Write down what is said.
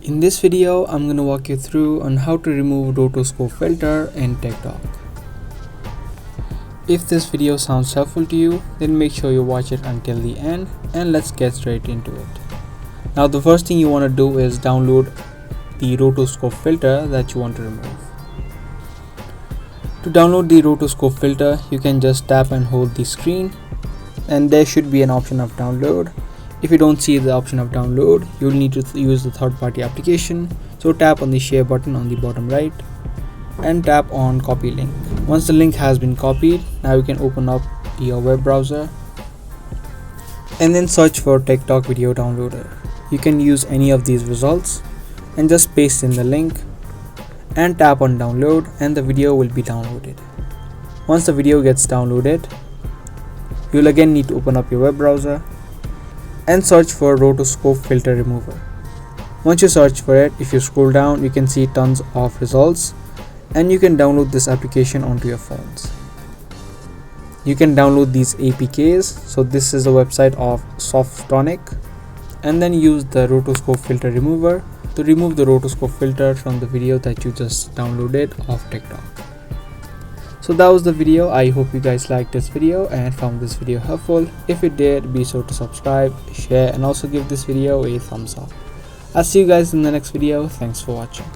In this video, I'm going to walk you through on how to remove rotoscope filter in TikTok. If this video sounds helpful to you, then make sure you watch it until the end and let's get straight into it. Now the first thing you want to do is download the rotoscope filter that you want to remove. To download the rotoscope filter, you can just tap and hold the screen and there should be an option of download. If you don't see the option of download, you'll need to use the third-party application. So tap on the share button on the bottom right and tap on copy link. Once the link has been copied, now you can open up your web browser and then search for TikTok video downloader. You can use any of these results and just paste in the link and tap on download and the video will be downloaded. Once the video gets downloaded, you'll again need to open up your web browser and search for rotoscope filter remover. Once you search for it, if you scroll down, you can see tons of results and you can download this application onto your phones. You can download these APKs. So this is the website of Softonic, and then use the rotoscope filter remover to remove the rotoscope filter from the video that you just downloaded of TikTok. So that was the video. I hope you guys liked this video and found this video helpful. If you did, be sure to subscribe, share and also give this video a thumbs up. I'll see you guys in the next video. Thanks for watching.